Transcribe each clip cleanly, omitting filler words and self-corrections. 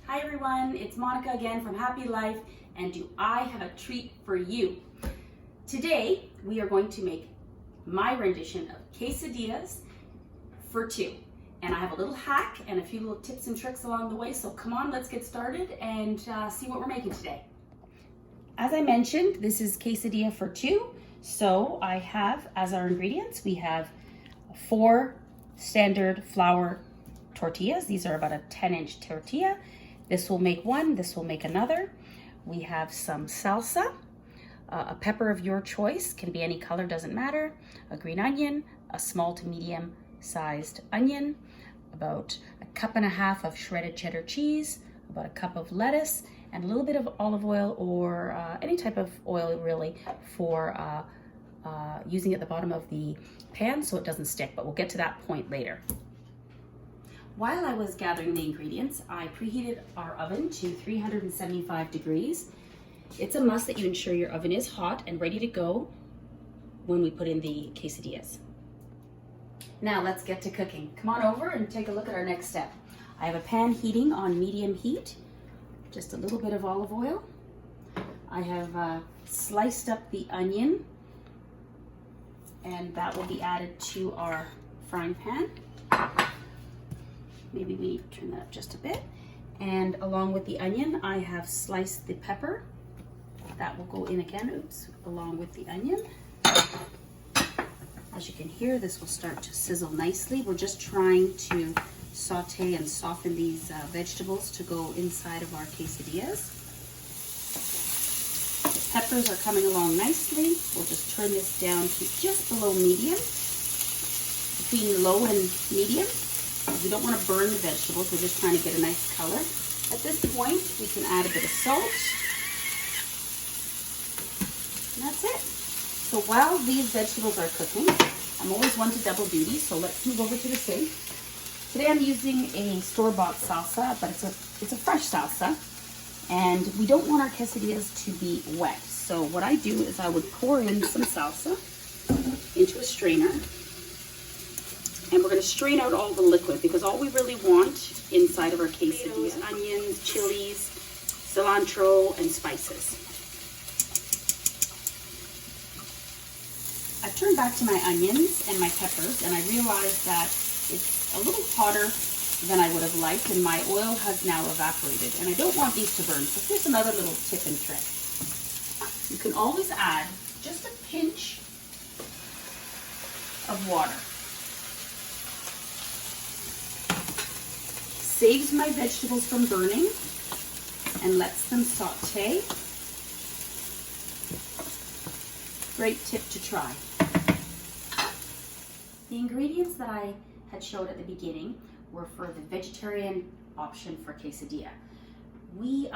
Hi everyone, it's Monica again from Happy Life, and do I have a treat for you. Today we are going to make my rendition of quesadillas for two. And I have a little hack and a few little tips and tricks along the way, so come on, let's get started and see what we're making today. As I mentioned, this is quesadilla for two, so I have as our ingredients, we have 4 standard flour tortillas. These are about a 10-inch tortilla. This will make one, this will make another. We have some salsa, a pepper of your choice, can be any color, doesn't matter, a green onion, a small to medium sized onion, about 1.5 cups of shredded cheddar cheese, about 1 cup of lettuce, and a little bit of olive oil or any type of oil really for using at the bottom of the pan so it doesn't stick, but we'll get to that point later. While I was gathering the ingredients, I preheated our oven to 375 degrees. It's a must that you ensure your oven is hot and ready to go when we put in the quesadillas. Now let's get to cooking. Come on over and take a look at our next step. I have a pan heating on medium heat, just a little bit of olive oil. I have sliced up the onion, and that will be added to our frying pan. Maybe we need to turn that up just a bit. And along with the onion, I have sliced the pepper. That will go in again, along with the onion. As you can hear, this will start to sizzle nicely. We're just trying to saute and soften these vegetables to go inside of our quesadillas. Peppers are coming along nicely. We'll just turn this down to just below medium, between low and medium. We don't want to burn the vegetables, we're just trying to get a nice color. At this point, we can add a bit of salt. And that's it. So while these vegetables are cooking, I'm always one to double duty, so let's move over to the sink. Today I'm using a store-bought salsa, but it's a fresh salsa. And we don't want our quesadillas to be wet. So what I do is I would pour in some salsa into a strainer. And we're going to strain out all the liquid because all we really want inside of our quesadillas, onions, chilies, cilantro, and spices. I've turned back to my onions and my peppers, and I realized that it's a little hotter than I would have liked, and my oil has now evaporated, and I don't want these to burn. So here's another little tip and trick. You can always add just a pinch of water. Saves my vegetables from burning and lets them saute. Great tip to try. The ingredients that I had showed at the beginning were for the vegetarian option for quesadilla. We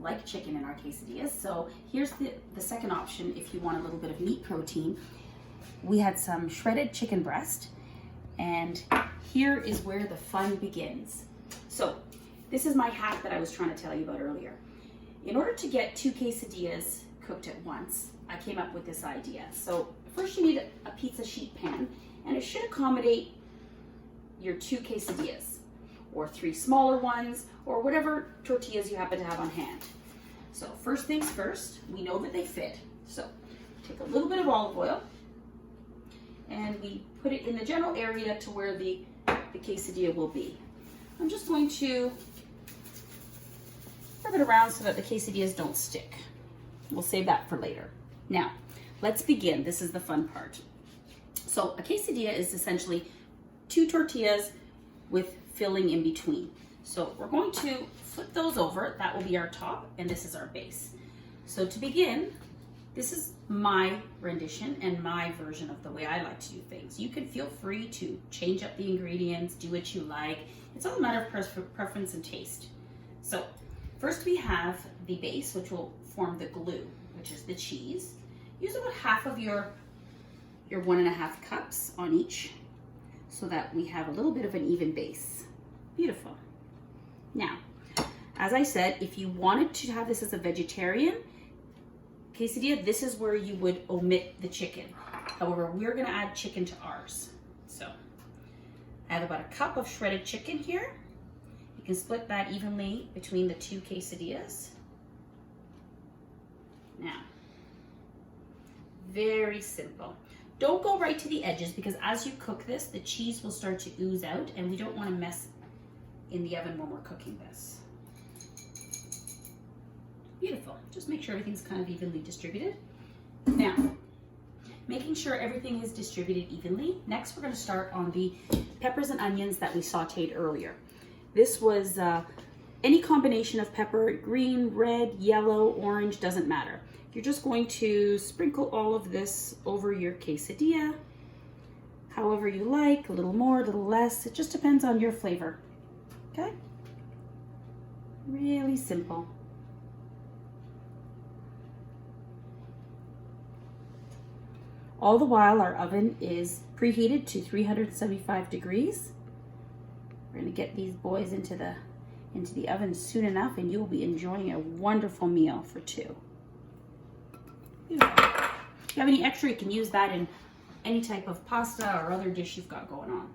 like chicken in our quesadillas, so here's the second option if you want a little bit of meat protein. We had some shredded chicken breast, and here is where the fun begins. So this is my hack that I was trying to tell you about earlier. In order to get 2 quesadillas cooked at once, I came up with this idea. So first you need a pizza sheet pan, and it should accommodate your 2 quesadillas, or 3 smaller ones, or whatever tortillas you happen to have on hand. So first things first, we know that they fit. So take a little bit of olive oil, and we put it in the general area to where the quesadilla will be. I'm just going to rub it around so that the quesadillas don't stick. We'll save that for later. Now, let's begin. This is the fun part. So a quesadilla is essentially 2 tortillas with filling in between. So we're going to flip those over. That will be our top, and this is our base. So to begin, this is my rendition and my version of the way I like to do things. You can feel free to change up the ingredients, do what you like. It's all a matter of preference and taste. So first we have the base, which will form the glue, which is the cheese. Use about half of your 1.5 cups on each so that we have a little bit of an even base. Beautiful. Now, as I said, if you wanted to have this as a vegetarian quesadilla, this is where you would omit the chicken. However, we're gonna add chicken to ours. So I have about 1 cup of shredded chicken here. can split that evenly between the 2 quesadillas. Now, very simple. Don't go right to the edges because as you cook this, the cheese will start to ooze out and we don't want to mess in the oven when we're cooking this. Beautiful. Just make sure everything's kind of evenly distributed. Now, making sure everything is distributed evenly. Next, we're going to start on the peppers and onions that we sauteed earlier. This was any combination of pepper, green, red, yellow, orange, doesn't matter. You're just going to sprinkle all of this over your quesadilla, however you like, a little more, a little less. It just depends on your flavor, okay? Really simple. All the while, our oven is preheated to 375 degrees. We're gonna get these boys into the oven soon enough and you'll be enjoying a wonderful meal for 2. Beautiful. If you have any extra, you can use that in any type of pasta or other dish you've got going on.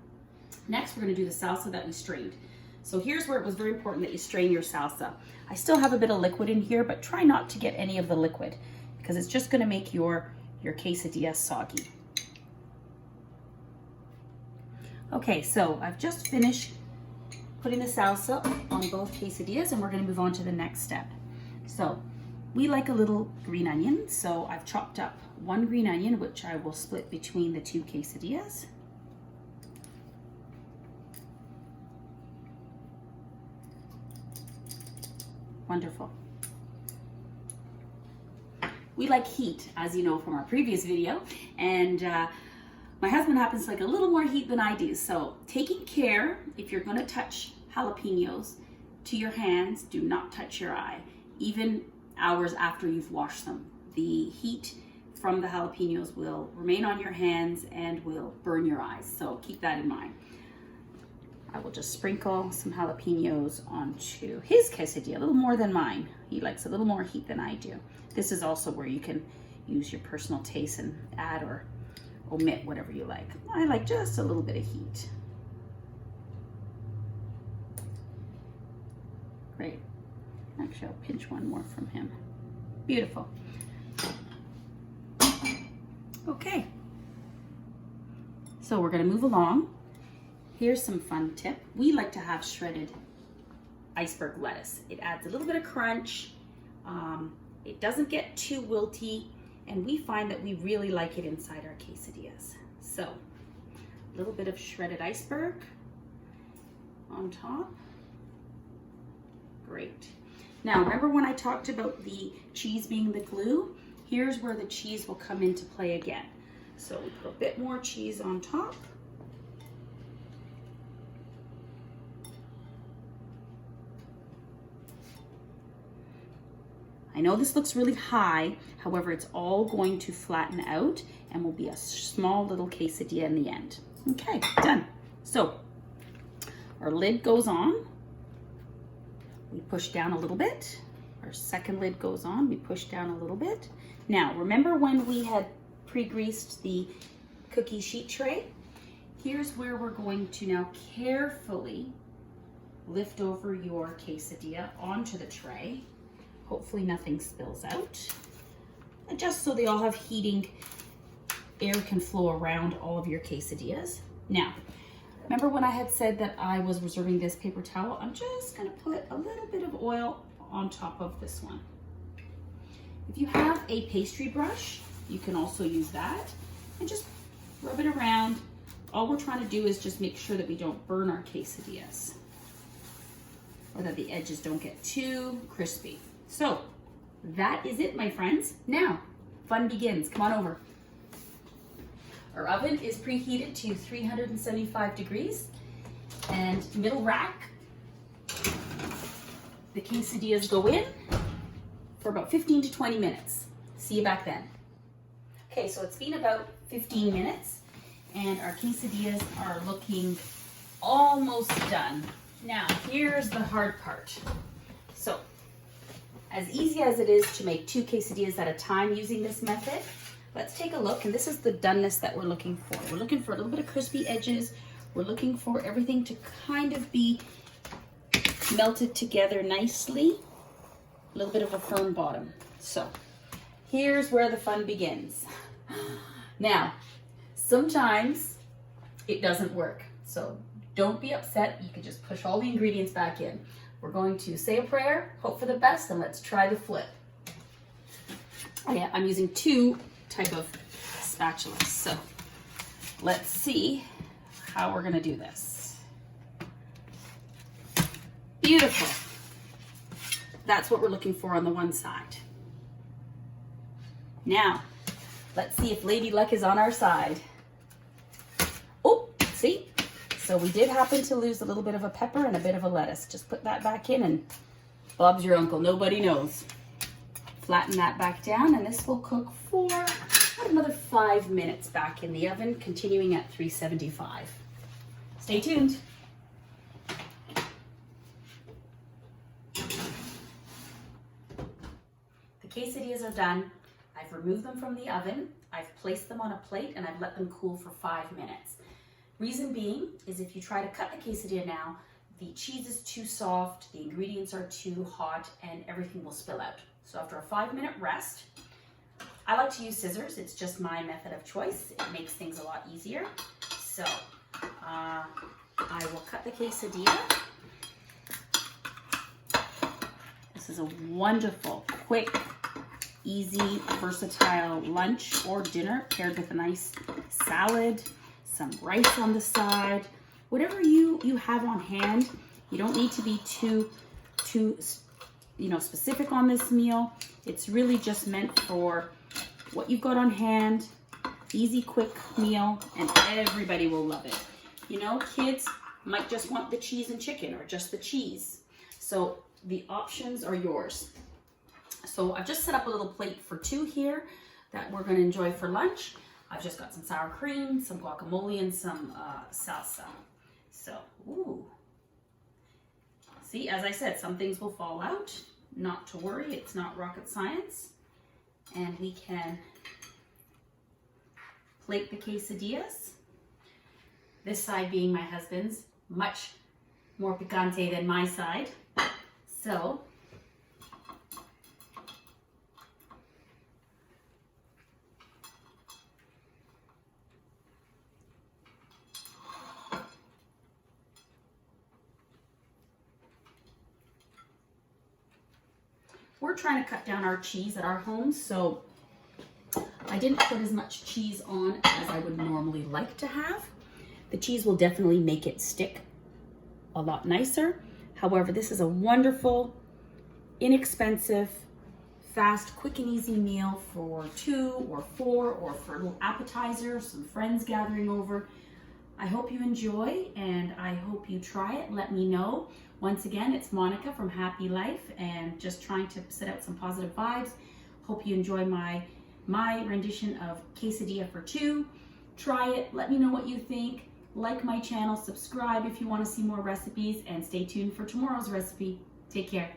Next, we're gonna do the salsa that we strained. So here's where it was very important that you strain your salsa. I still have a bit of liquid in here, but try not to get any of the liquid because it's just gonna make your quesadilla soggy. Okay, so I've just finished putting the salsa on both quesadillas and we're gonna move on to the next step. So we like a little green onion, so I've chopped up 1 green onion, which I will split between the 2 quesadillas. Wonderful. We like heat, as you know from our previous video, and my husband happens to like a little more heat than I do, so taking care, if you're gonna touch jalapenos to your hands, do not touch your eye, even hours after you've washed them. The heat from the jalapenos will remain on your hands and will burn your eyes, so keep that in mind. I will just sprinkle some jalapenos onto his quesadilla, a little more than mine. He likes a little more heat than I do. This is also where you can use your personal taste and add or omit whatever you like. I like just a little bit of heat. Great. Actually, I'll pinch one more from him. Beautiful. Okay. So we're gonna move along. Here's some fun tip. We like to have shredded iceberg lettuce. It adds a little bit of crunch. It doesn't get too wilty, and we find that we really like it inside our quesadillas. So, a little bit of shredded iceberg on top. Great. Now, remember when I talked about the cheese being the glue? Here's where the cheese will come into play again. So we put a bit more cheese on top. I know this looks really high, however, it's all going to flatten out and will be a small little quesadilla in the end. Okay, done. So, our lid goes on. We push down a little bit. Our second lid goes on, we push down a little bit. Now, remember when we had pre-greased the cookie sheet tray? Here's where we're going to now carefully lift over your quesadilla onto the tray. Hopefully nothing spills out. And just so they all have heating, air can flow around all of your quesadillas. Now, remember when I had said that I was reserving this paper towel? I'm just gonna put a little bit of oil on top of this one. If you have a pastry brush, you can also use that and just rub it around. All we're trying to do is just make sure that we don't burn our quesadillas or that the edges don't get too crispy. So that is it, my friends. Now, fun begins. Come on over. Our oven is preheated to 375 degrees and middle rack. The quesadillas go in for about 15 to 20 minutes. See you back then. Okay, so it's been about 15 minutes and our quesadillas are looking almost done. Now, here's the hard part. So, as easy as it is to make 2 quesadillas at a time using this method, let's take a look, and this is the doneness that we're looking for. We're looking for a little bit of crispy edges. We're looking for everything to kind of be melted together nicely. A little bit of a firm bottom. So here's where the fun begins. Now, sometimes it doesn't work. So don't be upset. You can just push all the ingredients back in. We're going to say a prayer, hope for the best, and let's try the flip. I'm using 2 type of spatulas. So let's see how we're gonna do this. Beautiful. That's what we're looking for on the one side. Now, let's see if Lady Luck is on our side. Oh, see? So we did happen to lose a little bit of a pepper and a bit of a lettuce. Just put that back in and Bob's your uncle, nobody knows. Flatten that back down and this will cook for about another 5 minutes back in the oven, continuing at 375. Stay tuned. The quesadillas are done. I've removed them from the oven. I've placed them on a plate and I've let them cool for 5 minutes. Reason being is if you try to cut the quesadilla now, the cheese is too soft, the ingredients are too hot, and everything will spill out. So after a 5-minute rest, I like to use scissors. It's just my method of choice. It makes things a lot easier. So I will cut the quesadilla. This is a wonderful, quick, easy, versatile lunch or dinner paired with a nice salad, some rice on the side, whatever you have on hand. You don't need to be too specific on this meal. It's really just meant for what you've got on hand, easy, quick meal, and everybody will love it. You know, kids might just want the cheese and chicken or just the cheese. So the options are yours. So I've just set up a little plate for 2 here that we're going to enjoy for lunch. I've just got some sour cream, some guacamole, and some salsa. So, ooh. See, as I said, some things will fall out. Not to worry, it's not rocket science. And we can plate the quesadillas. This side being my husband's, much more picante than my side. So, we're trying to cut down our cheese at our home, so I didn't put as much cheese on as I would normally like to have. The cheese will definitely make it stick a lot nicer. However, this is a wonderful, inexpensive, fast, quick and easy meal for 2 or 4 or for a little appetizer, some friends gathering over. I hope you enjoy and I hope you try it. Let me know. Once again, it's Monica from Happy Life and just trying to set out some positive vibes. Hope you enjoy my rendition of quesadilla for 2. Try it. Let me know what you think. Like my channel, subscribe if you want to see more recipes, and stay tuned for tomorrow's recipe. Take care.